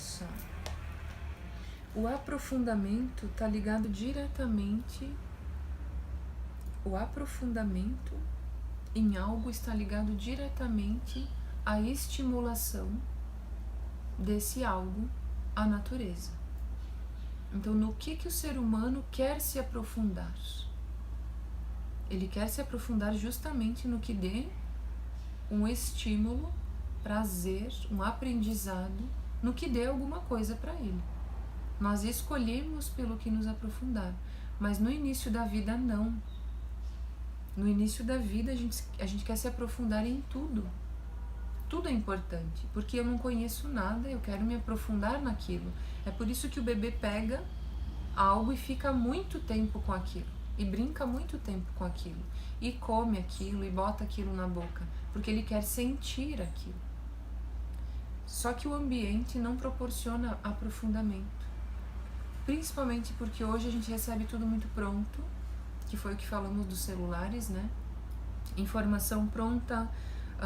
só. O aprofundamento está ligado diretamente. O aprofundamento em algo está ligado diretamente à estimulação desse algo à natureza. Então, no que o ser humano quer se aprofundar? Ele quer se aprofundar justamente no que dê um estímulo, prazer, um aprendizado, no que dê alguma coisa para ele. Nós escolhemos pelo que nos aprofundar, mas no início da vida não. No início da vida a gente quer se aprofundar em tudo. Tudo é importante, porque eu não conheço nada, eu quero me aprofundar naquilo. É por isso que o bebê pega algo e fica muito tempo com aquilo, e brinca muito tempo com aquilo, e come aquilo, e bota aquilo na boca, porque ele quer sentir aquilo. Só que o ambiente não proporciona aprofundamento, principalmente porque hoje a gente recebe tudo muito pronto, que foi o que falamos dos celulares, né? Informação pronta,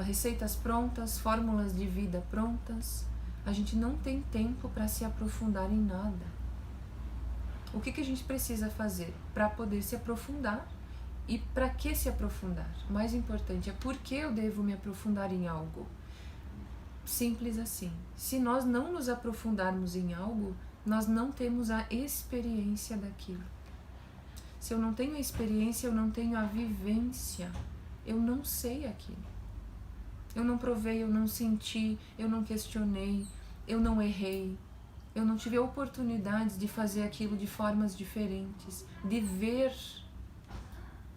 receitas prontas, fórmulas de vida prontas. A gente não tem tempo para se aprofundar em nada. O que a gente precisa fazer para poder se aprofundar? E para que se aprofundar? O mais importante é por que eu devo me aprofundar em algo. Simples assim. Se nós não nos aprofundarmos em algo, nós não temos a experiência daquilo. Se eu não tenho a experiência, eu não tenho a vivência. Eu não sei aquilo. Eu não provei, eu não senti, eu não questionei, eu não errei. Eu não tive oportunidades de fazer aquilo de formas diferentes, de ver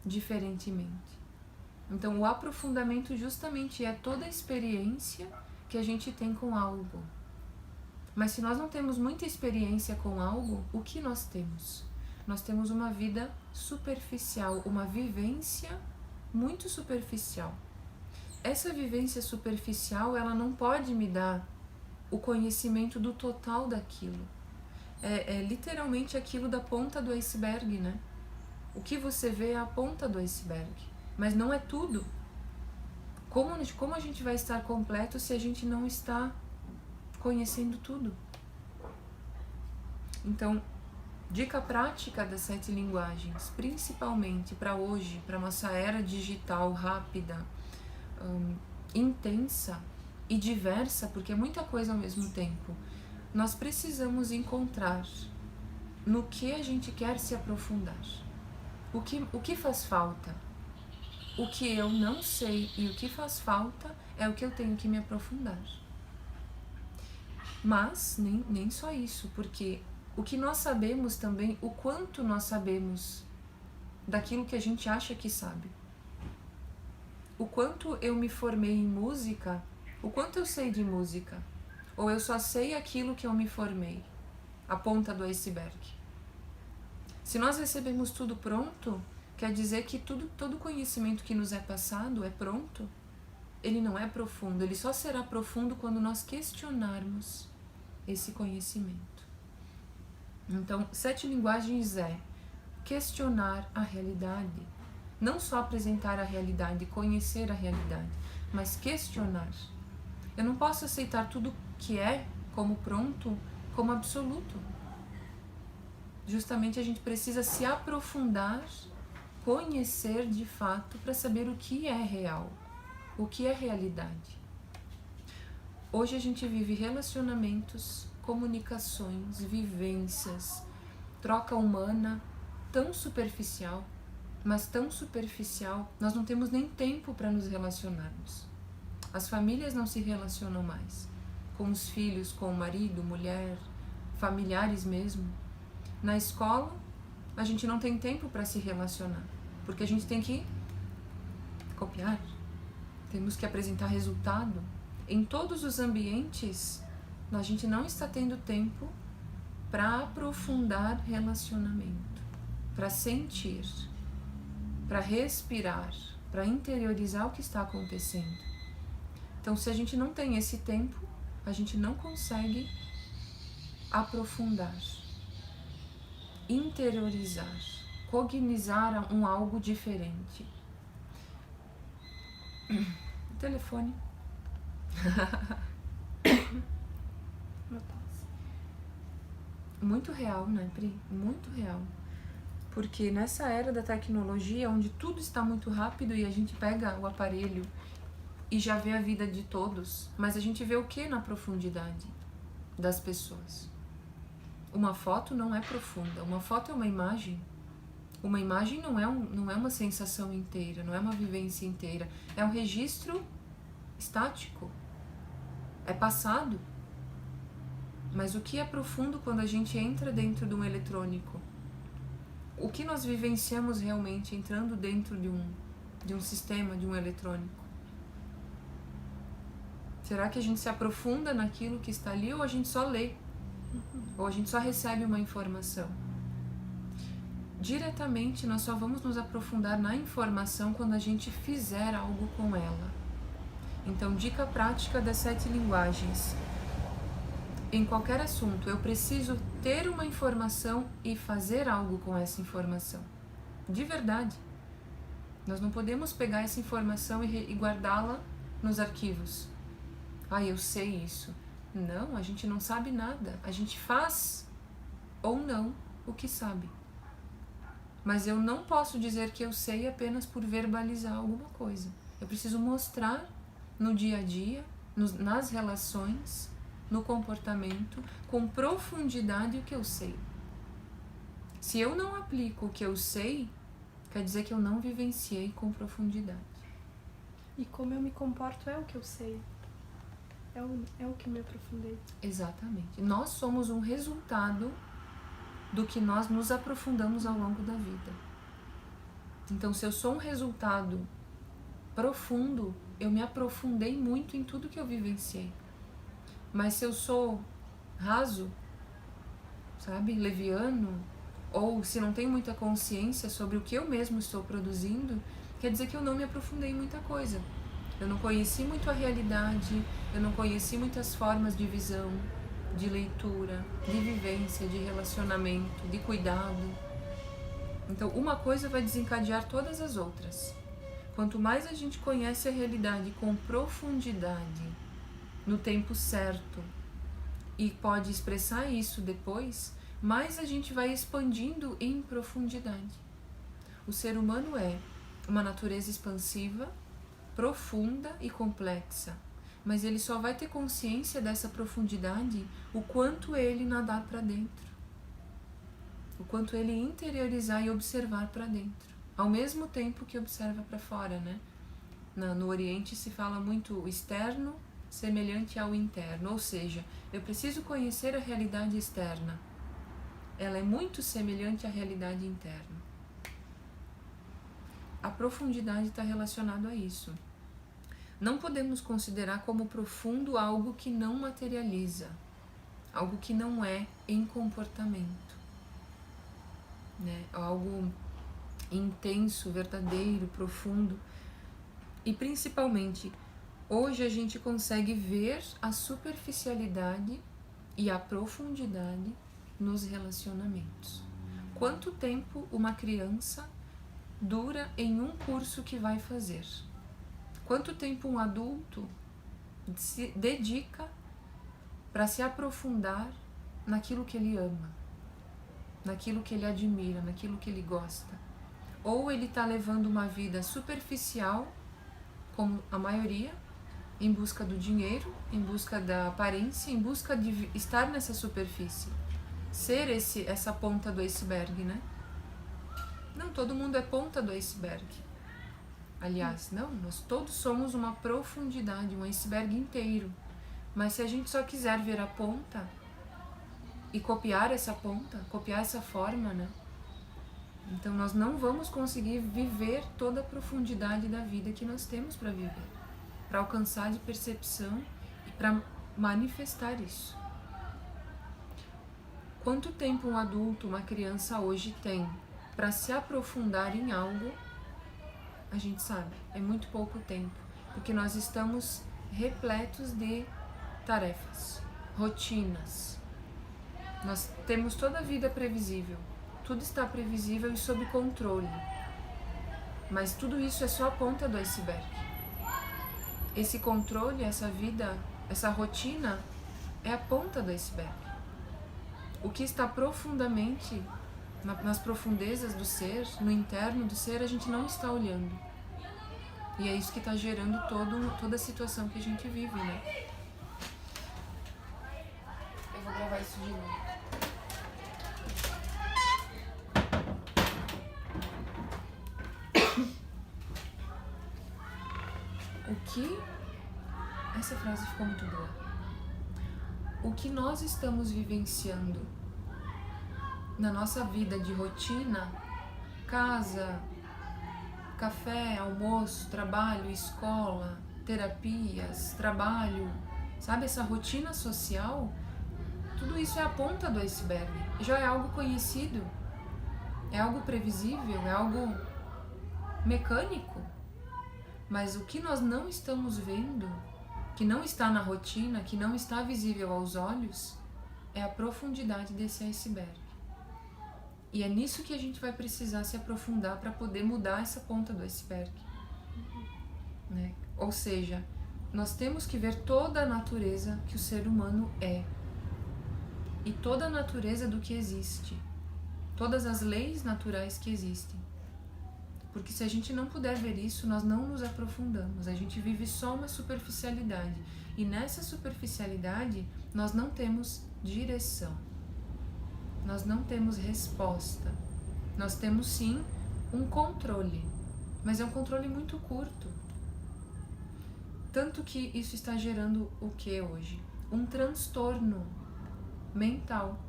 diferentemente. Então, o aprofundamento justamente é toda a experiência que a gente tem com algo. Mas se nós não temos muita experiência com algo, o que nós temos? Nós temos uma vida superficial, uma vivência muito superficial. Essa vivência superficial, ela não pode me dar o conhecimento do total daquilo. É literalmente aquilo da ponta do iceberg, né? O que você vê é a ponta do iceberg, mas não é tudo. Como a gente vai estar completo se a gente não está conhecendo tudo? Então, dica prática das 7 linguagens, principalmente para hoje, para nossa era digital rápida, intensa e diversa, porque é muita coisa ao mesmo tempo. Nós precisamos encontrar no que a gente quer se aprofundar. O que faz falta? O que eu não sei e o que faz falta é o que eu tenho que me aprofundar. Mas nem só isso, porque o que nós sabemos também, o quanto nós sabemos daquilo que a gente acha que sabe. O quanto eu me formei em música, o quanto eu sei de música, ou eu só sei aquilo que eu me formei, a ponta do iceberg. Se nós recebemos tudo pronto, quer dizer que todo conhecimento que nos é passado é pronto, ele não é profundo, ele só será profundo quando nós questionarmos esse conhecimento. Então, 7 linguagens é questionar a realidade, não só apresentar a realidade, conhecer a realidade, mas questionar. Eu não posso aceitar tudo que é como pronto, como absoluto. Justamente a gente precisa se aprofundar, conhecer de fato para saber o que é real, o que é realidade. Hoje a gente vive relacionamentos, comunicações, vivências, troca humana tão superficial, mas tão superficial, nós não temos nem tempo para nos relacionarmos. As famílias não se relacionam mais com os filhos, com o marido, mulher, familiares mesmo. Na escola, a gente não tem tempo para se relacionar, porque a gente tem que copiar, temos que apresentar resultado. Em todos os ambientes, a gente não está tendo tempo para aprofundar relacionamento, para sentir, para respirar, para interiorizar o que está acontecendo. Então, se a gente não tem esse tempo, a gente não consegue aprofundar, interiorizar, cognizar um algo diferente. Telefone. muito real, né, Pri? Muito real. Porque nessa era da tecnologia, onde tudo está muito rápido e a gente pega o aparelho e já vê a vida de todos, mas a gente vê o que na profundidade das pessoas? Uma foto não é profunda, uma foto é uma imagem. Uma imagem não é uma sensação inteira, não é uma vivência inteira, é um registro estático, é passado. Mas o que é profundo quando a gente entra dentro de um eletrônico? O que nós vivenciamos realmente entrando dentro de um sistema, de um eletrônico? Será que a gente se aprofunda naquilo que está ali ou a gente só lê? Ou a gente só recebe uma informação? Diretamente, nós só vamos nos aprofundar na informação quando a gente fizer algo com ela. Então, dica prática das 7 linguagens. Em qualquer assunto, eu preciso ter uma informação e fazer algo com essa informação. De verdade. Nós não podemos pegar essa informação e guardá-la nos arquivos. Eu sei isso. Não, a gente não sabe nada. A gente faz ou não o que sabe. Mas eu não posso dizer que eu sei apenas por verbalizar alguma coisa. Eu preciso mostrar no dia a dia, nas relações, no comportamento, com profundidade o que eu sei. Se eu não aplico o que eu sei, quer dizer que eu não vivenciei com profundidade. E como eu me comporto é o que eu sei. É o que me aprofundei. Exatamente. Nós somos um resultado do que nós nos aprofundamos ao longo da vida. Então, se eu sou um resultado profundo, eu me aprofundei muito em tudo que eu vivenciei. Mas se eu sou raso, sabe, leviano, ou se não tenho muita consciência sobre o que eu mesmo estou produzindo, quer dizer que eu não me aprofundei em muita coisa. Eu não conheci muito a realidade, eu não conheci muitas formas de visão, de leitura, de vivência, de relacionamento, de cuidado. Então, uma coisa vai desencadear todas as outras. Quanto mais a gente conhece a realidade com profundidade, no tempo certo, e pode expressar isso depois, mais a gente vai expandindo em profundidade. O ser humano é uma natureza expansiva, profunda e complexa. Mas ele só vai ter consciência dessa profundidade o quanto ele nadar para dentro, o quanto ele interiorizar e observar para dentro, ao mesmo tempo que observa para fora, né? No Oriente se fala muito o externo semelhante ao interno, ou seja, eu preciso conhecer a realidade externa, ela é muito semelhante à realidade interna. A profundidade está relacionada a isso. Não podemos considerar como profundo algo que não materializa, algo que não é em comportamento, né? Algo intenso, verdadeiro, profundo. E principalmente, hoje a gente consegue ver a superficialidade e a profundidade nos relacionamentos. Quanto tempo uma criança dura em um curso que vai fazer? Quanto tempo um adulto se dedica para se aprofundar naquilo que ele ama, naquilo que ele admira, naquilo que ele gosta? Ou ele está levando uma vida superficial, como a maioria, em busca do dinheiro, em busca da aparência, em busca de estar nessa superfície, ser essa ponta do iceberg, né? Não, todo mundo é ponta do iceberg. Aliás, não, nós todos somos uma profundidade, um iceberg inteiro. Mas se a gente só quiser ver a ponta e copiar essa ponta, copiar essa forma, né? Então nós não vamos conseguir viver toda a profundidade da vida que nós temos para viver, para alcançar de percepção e para manifestar isso. Quanto tempo um adulto, uma criança hoje tem para se aprofundar em algo? A gente sabe, é muito pouco tempo, porque nós estamos repletos de tarefas, rotinas. Nós temos toda a vida previsível, tudo está previsível e sob controle, mas tudo isso é só a ponta do iceberg. Esse controle, essa vida, essa rotina é a ponta do iceberg. O que está profundamente, nas profundezas do ser, no interno do ser, a gente não está olhando. E é isso que está gerando toda a situação que a gente vive, né? Eu vou gravar isso de novo. Essa frase ficou muito boa. O que nós estamos vivenciando na nossa vida de rotina, casa, café, almoço, trabalho, escola, terapias, trabalho, sabe, essa rotina social, tudo isso é a ponta do iceberg. Já é algo conhecido, é algo previsível, é algo mecânico. Mas o que nós não estamos vendo, que não está na rotina, que não está visível aos olhos, é a profundidade desse iceberg. E é nisso que a gente vai precisar se aprofundar para poder mudar essa ponta do iceberg. Né? Ou seja, nós temos que ver toda a natureza que o ser humano é. E toda a natureza do que existe. Todas as leis naturais que existem. Porque se a gente não puder ver isso, nós não nos aprofundamos. A gente vive só uma superficialidade. E nessa superficialidade, nós não temos direção. Nós não temos resposta. Nós temos sim um controle. Mas é um controle muito curto. Tanto que isso está gerando o que hoje? Um transtorno mental,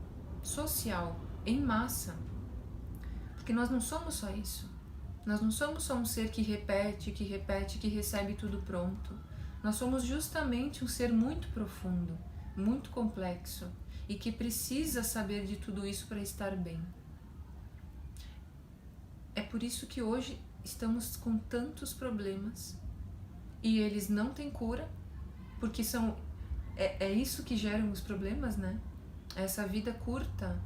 social, em massa. Porque nós não somos só isso. Nós não somos só um ser que repete, que recebe tudo pronto. Nós somos justamente um ser muito profundo, muito complexo e que precisa saber de tudo isso para estar bem. É por isso que hoje estamos com tantos problemas e eles não têm cura, porque é isso que gera os problemas, né? Essa vida curta,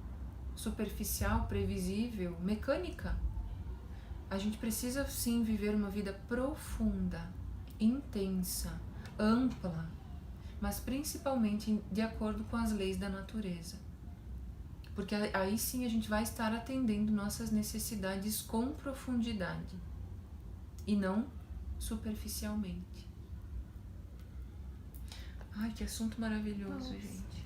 superficial, previsível, mecânica. A gente precisa sim viver uma vida profunda, intensa, ampla, mas principalmente de acordo com as leis da natureza. Porque aí sim a gente vai estar atendendo nossas necessidades com profundidade e não superficialmente. Ai, que assunto maravilhoso, nossa, gente.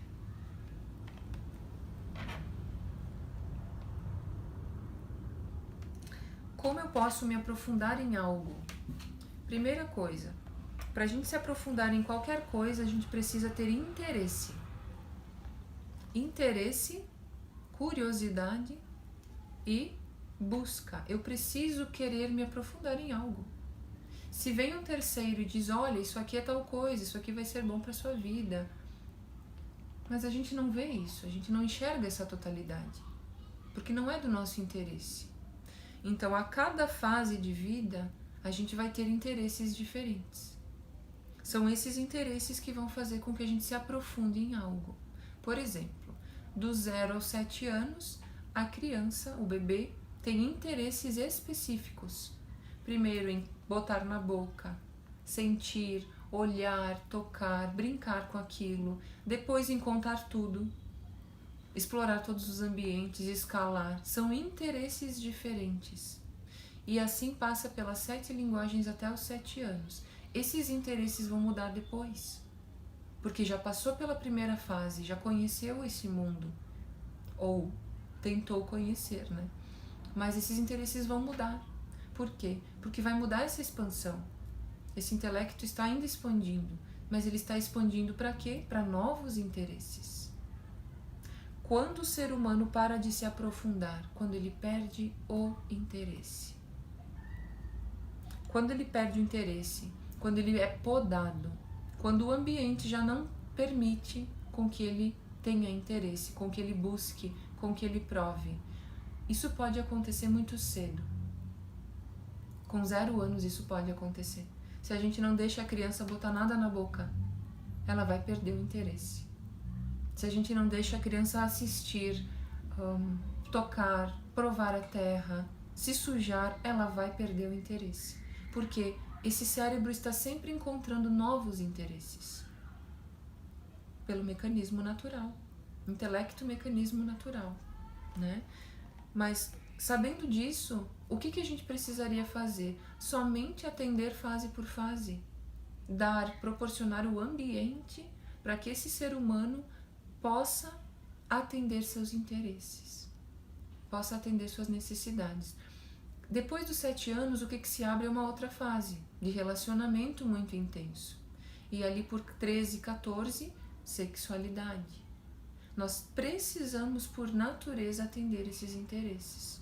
Como eu posso me aprofundar em algo? Primeira coisa, para a gente se aprofundar em qualquer coisa, a gente precisa ter interesse. Interesse, curiosidade e busca. Eu preciso querer me aprofundar em algo. Se vem um terceiro e diz, olha, isso aqui é tal coisa, isso aqui vai ser bom para sua vida. Mas a gente não vê isso, a gente não enxerga essa totalidade, porque não é do nosso interesse. Então, a cada fase de vida, a gente vai ter interesses diferentes. São esses interesses que vão fazer com que a gente se aprofunde em algo. Por exemplo, do 0 aos 7 anos, a criança, o bebê, tem interesses específicos. Primeiro em botar na boca, sentir, olhar, tocar, brincar com aquilo. Depois em contar tudo. Explorar todos os ambientes, escalar, são interesses diferentes. E assim passa pelas 7 linguagens até os 7 anos. Esses interesses vão mudar depois, porque já passou pela primeira fase, já conheceu esse mundo, ou tentou conhecer, né? Mas esses interesses vão mudar. Por quê? Porque vai mudar essa expansão. Esse intelecto está ainda expandindo, mas ele está expandindo para quê? Para novos interesses. Quando o ser humano para de se aprofundar? Quando ele perde o interesse. Quando ele perde o interesse, quando ele é podado, quando o ambiente já não permite com que ele tenha interesse, com que ele busque, com que ele prove. Isso pode acontecer muito cedo. Com 0 anos isso pode acontecer. Se a gente não deixa a criança botar nada na boca, ela vai perder o interesse. Se a gente não deixa a criança assistir, tocar, provar a terra, se sujar, ela vai perder o interesse. Porque esse cérebro está sempre encontrando novos interesses. Pelo mecanismo natural. Intelecto, mecanismo natural, né? Mas sabendo disso, o que a gente precisaria fazer? Somente atender fase por fase, proporcionar o ambiente para que esse ser humano possa atender seus interesses, possa atender suas necessidades. Depois dos 7 anos, o que se abre é uma outra fase de relacionamento muito intenso. E ali por 13, 14, sexualidade. Nós precisamos, por natureza, atender esses interesses.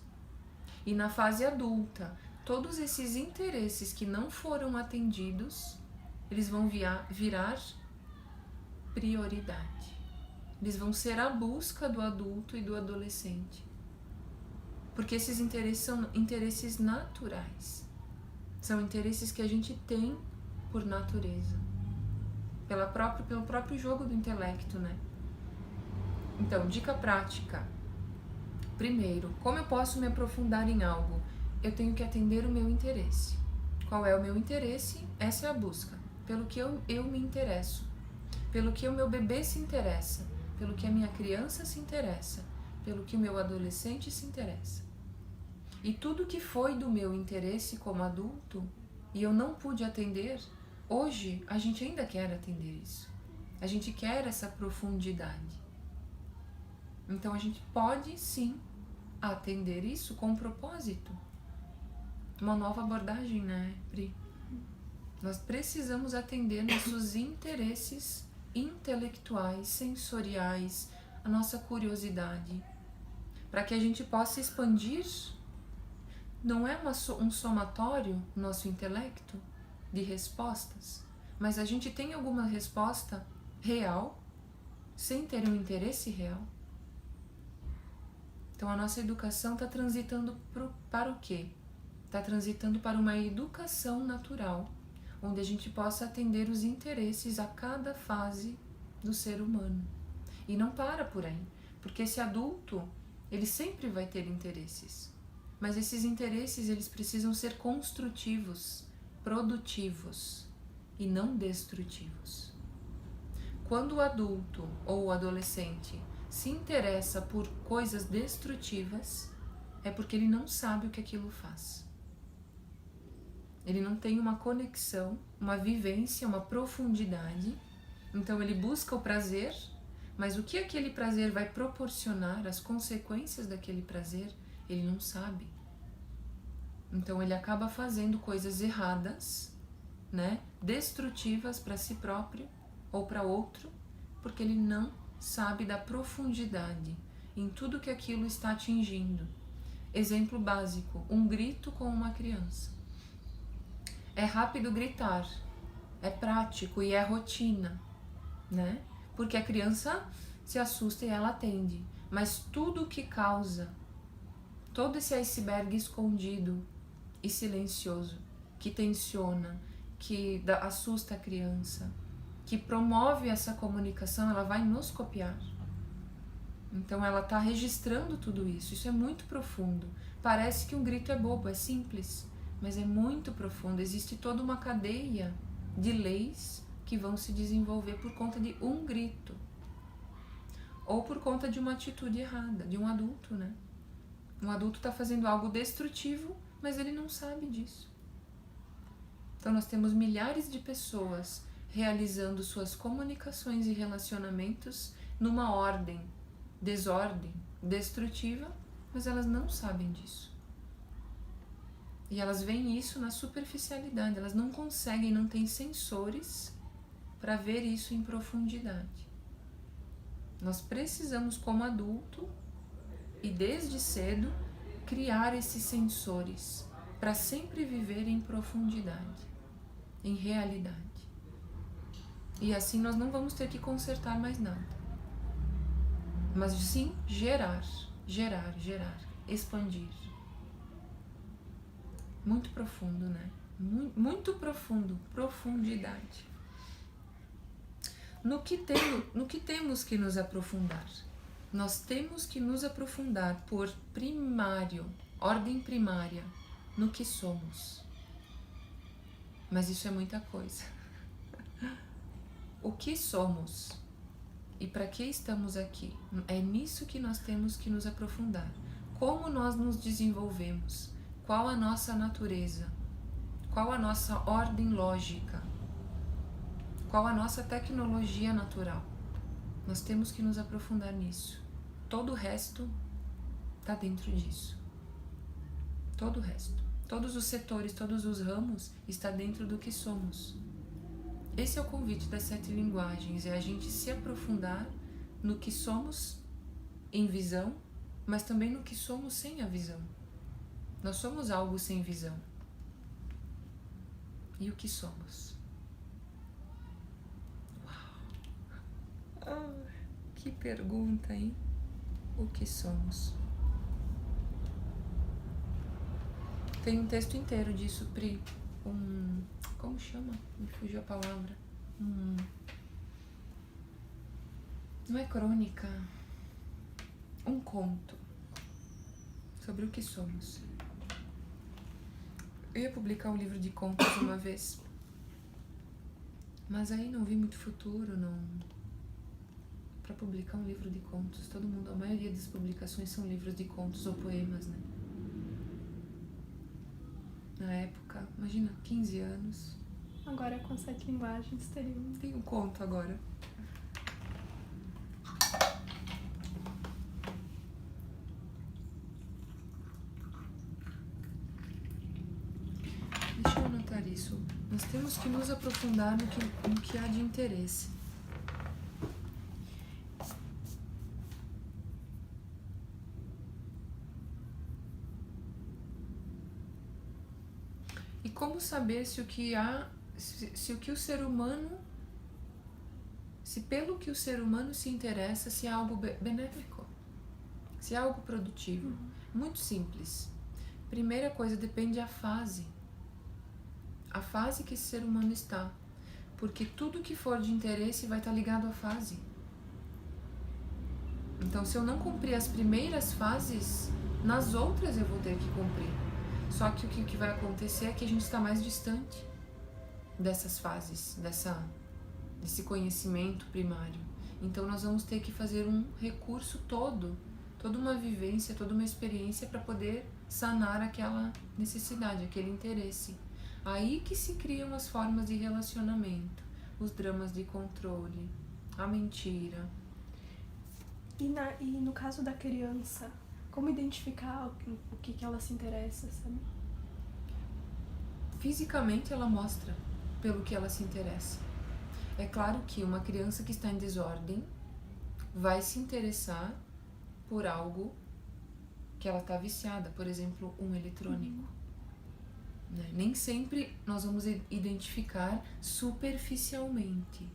E na fase adulta, todos esses interesses que não foram atendidos, eles vão virar prioridade. Eles vão ser a busca do adulto e do adolescente. Porque esses interesses são interesses naturais. São interesses que a gente tem por natureza. Pelo próprio jogo do intelecto, né? Então, dica prática. Primeiro, como eu posso me aprofundar em algo? Eu tenho que atender o meu interesse. Qual é o meu interesse? Essa é a busca. Pelo que eu me interesso. Pelo que o meu bebê se interessa. Pelo que a minha criança se interessa. Pelo que o meu adolescente se interessa. E tudo que foi do meu interesse como adulto e eu não pude atender, hoje a gente ainda quer atender isso. A gente quer essa profundidade. Então a gente pode sim atender isso com propósito. Uma nova abordagem, né, Pri? Nós precisamos atender nossos interesses intelectuais, sensoriais, a nossa curiosidade, para que a gente possa expandir. Não é um somatório, nosso intelecto, de respostas, mas a gente tem alguma resposta real, sem ter um interesse real. Então a nossa educação está transitando para o quê? Está transitando para uma educação natural, onde a gente possa atender os interesses a cada fase do ser humano. E não para por aí, porque esse adulto, ele sempre vai ter interesses. Mas esses interesses, eles precisam ser construtivos, produtivos e não destrutivos. Quando o adulto ou o adolescente se interessa por coisas destrutivas, é porque ele não sabe o que aquilo faz. Ele não tem uma conexão, uma vivência, uma profundidade. Então ele busca o prazer, mas o que aquele prazer vai proporcionar, as consequências daquele prazer, ele não sabe. Então ele acaba fazendo coisas erradas, né? Destrutivas para si próprio ou para outro, porque ele não sabe da profundidade em tudo que aquilo está atingindo. Exemplo básico, um grito com uma criança. É rápido gritar, é prático e é rotina, né? Porque a criança se assusta e ela atende. Mas tudo que causa, todo esse iceberg escondido e silencioso, que tensiona, que assusta a criança, que promove essa comunicação, ela vai nos copiar. Então ela está registrando tudo isso. Isso é muito profundo. Parece que um grito é bobo, é simples, mas é muito profundo. Existe toda uma cadeia de leis que vão se desenvolver por conta de um grito. Ou por conta de uma atitude errada, de um adulto, né? Um adulto está fazendo algo destrutivo, mas ele não sabe disso. Então nós temos milhares de pessoas realizando suas comunicações e relacionamentos numa desordem, destrutiva, mas elas não sabem disso. E elas veem isso na superficialidade, elas não conseguem, não têm sensores para ver isso em profundidade. Nós precisamos, como adulto, e desde cedo, criar esses sensores para sempre viver em profundidade, em realidade. E assim nós não vamos ter que consertar mais nada, mas sim gerar, expandir. Muito profundo, né? Muito profundo, profundidade. No que temos que nos aprofundar? Nós temos que nos aprofundar por primário, ordem primária, no que somos. Mas isso é muita coisa. O que somos? E para que estamos aqui? É nisso que nós temos que nos aprofundar. Como nós nos desenvolvemos? Qual a nossa natureza? Qual a nossa ordem lógica? Qual a nossa tecnologia natural? Nós temos que nos aprofundar nisso. Todo o resto está dentro disso. Todo o resto. Todos os setores, todos os ramos está dentro do que somos. Esse é o convite das 7 linguagens, é a gente se aprofundar no que somos em visão, mas também no que somos sem a visão. Nós somos algo sem visão. E o que somos? Uau! Que pergunta, hein? O que somos? Tem um texto inteiro disso, Pri. Como chama? Me fugiu a palavra. Não é crônica. Um conto sobre o que somos. Eu ia publicar um livro de contos uma vez, mas aí não vi muito futuro, não. Para publicar um livro de contos, todo mundo, a maioria das publicações são livros de contos ou poemas, né? Na época, imagina, 15 anos. Agora com 7 linguagens Tem um conto agora. Deixa eu anotar isso. Nós temos que nos aprofundar no que há de interesse. E como saber se o que o ser humano, se pelo que o ser humano se interessa, se é algo benéfico, se é algo produtivo? Muito simples. Primeira coisa, depende da fase. A fase que esse ser humano está. Porque tudo que for de interesse vai estar ligado à fase. Então, se eu não cumprir as primeiras fases, nas outras eu vou ter que cumprir. Só que o que vai acontecer é que a gente está mais distante dessas fases, desse conhecimento primário. Então nós vamos ter que fazer um recurso toda uma vivência, toda uma experiência para poder sanar aquela necessidade, aquele interesse. Aí que se criam as formas de relacionamento, os dramas de controle, a mentira. E no caso da criança, como identificar o que ela se interessa, sabe? Fisicamente ela mostra pelo que ela se interessa. É claro que uma criança que está em desordem vai se interessar por algo que ela está viciada, por exemplo, um eletrônico. Né? Nem sempre nós vamos identificar superficialmente,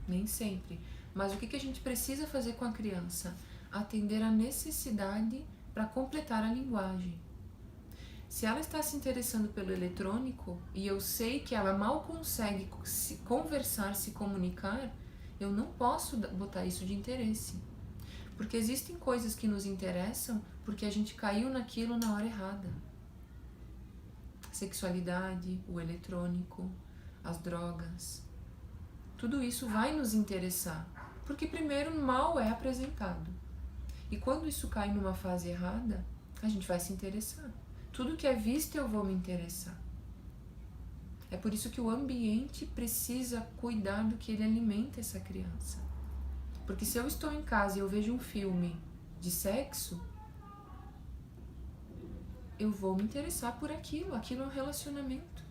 nem sempre. Mas o que a gente precisa fazer com a criança? Atender a necessidade para completar a linguagem. Se ela está se interessando pelo eletrônico e eu sei que ela mal consegue conversar, se comunicar, eu não posso botar isso de interesse. Porque existem coisas que nos interessam porque a gente caiu naquilo na hora errada. Sexualidade, o eletrônico, as drogas. Tudo isso vai nos interessar. Porque primeiro mal é apresentado. E quando isso cai numa fase errada, a gente vai se interessar. Tudo que é visto eu vou me interessar. É por isso que o ambiente precisa cuidar do que ele alimenta essa criança. Porque se eu estou em casa e eu vejo um filme de sexo, eu vou me interessar por aquilo. Aquilo é um relacionamento.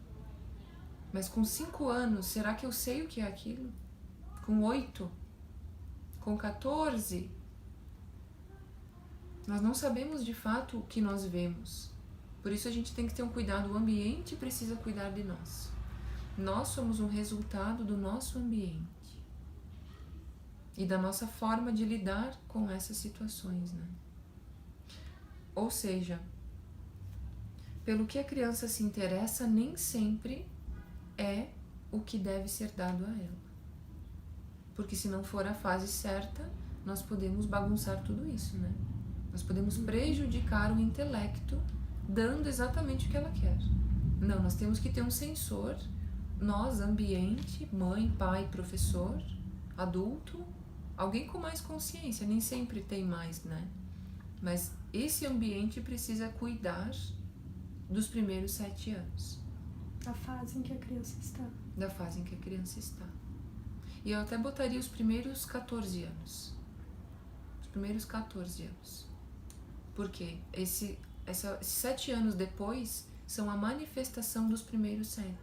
Mas com 5 anos, será que eu sei o que é aquilo? Com 8? Com 14? Nós não sabemos de fato o que nós vemos. Por isso a gente tem que ter um cuidado. O ambiente precisa cuidar de nós. Nós somos um resultado do nosso ambiente. E da nossa forma de lidar com essas situações, né? Ou seja, pelo que a criança se interessa, nem sempre é o que deve ser dado a ela. Porque se não for a fase certa, nós podemos bagunçar tudo isso, né? Nós podemos prejudicar o intelecto dando exatamente o que ela quer. Não, nós temos que ter um sensor, nós, ambiente, mãe, pai, professor, adulto, Alguém com mais consciência, nem sempre tem mais, né? Mas esse ambiente precisa cuidar dos primeiros 7 anos. A fase em que a criança está. Da fase em que a criança está. E eu até botaria os primeiros 14 anos. Os primeiros 14 anos. Porque esses 7 anos depois são a manifestação dos primeiros 7.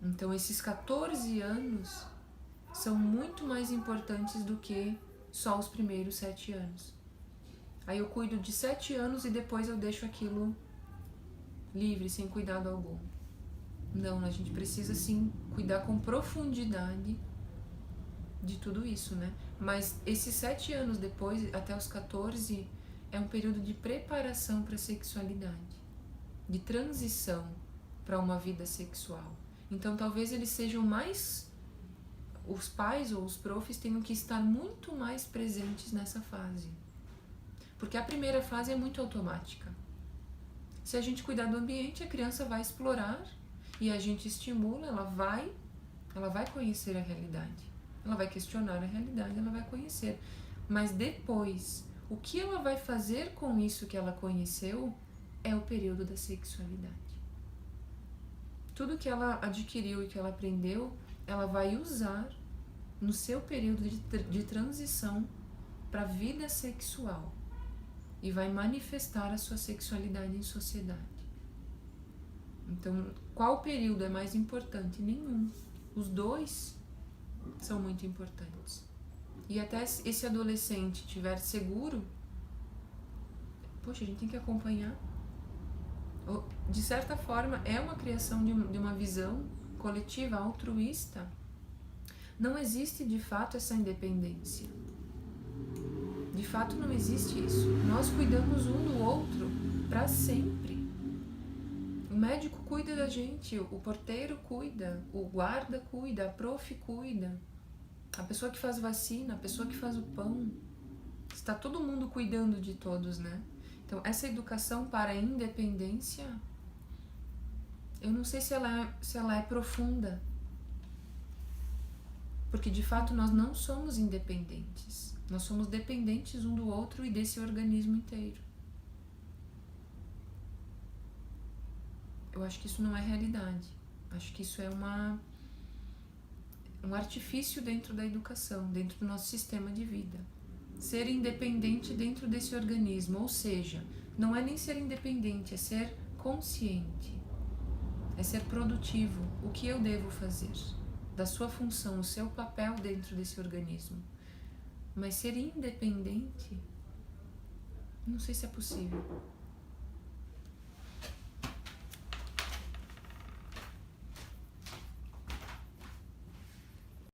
Então esses 14 anos são muito mais importantes do que só os primeiros 7 anos. Aí eu cuido de 7 anos e depois eu deixo aquilo livre, sem cuidado algum. Não, a gente precisa sim cuidar com profundidade de tudo isso, né? Mas esses 7 anos depois, até os 14, é um período de preparação para a sexualidade, de transição para uma vida sexual. Então talvez eles sejam mais, os pais ou os profs tenham que estar muito mais presentes nessa fase. Porque a primeira fase é muito automática. Se a gente cuidar do ambiente, a criança vai explorar e a gente estimula, ela vai conhecer a realidade. Ela vai questionar a realidade, ela vai conhecer. Mas depois, o que ela vai fazer com isso que ela conheceu é o período da sexualidade. Tudo que ela adquiriu e que ela aprendeu, ela vai usar no seu período de transição para a vida sexual e vai manifestar a sua sexualidade em sociedade. Então, qual período é mais importante? Nenhum. Os dois são muito importantes. E até esse adolescente estiver seguro, poxa, a gente tem que acompanhar. De certa forma, é uma criação de uma visão coletiva, altruísta. Não existe de fato essa independência. De fato não existe isso. Nós cuidamos um do outro para sempre. O médico cuida da gente, o porteiro cuida, o guarda cuida, a prof cuida, a pessoa que faz vacina, a pessoa que faz o pão. Está todo mundo cuidando de todos, né? Então, essa educação para a independência, eu não sei se ela é profunda. Porque, de fato, nós não somos independentes. Nós somos dependentes um do outro e desse organismo inteiro. Eu acho que isso não é realidade. Acho que isso é um artifício dentro da educação, dentro do nosso sistema de vida. Ser independente dentro desse organismo, ou seja, não é nem ser independente, é ser consciente, é ser produtivo. O que eu devo fazer? Da sua função, o seu papel dentro desse organismo. Mas ser independente, não sei se é possível.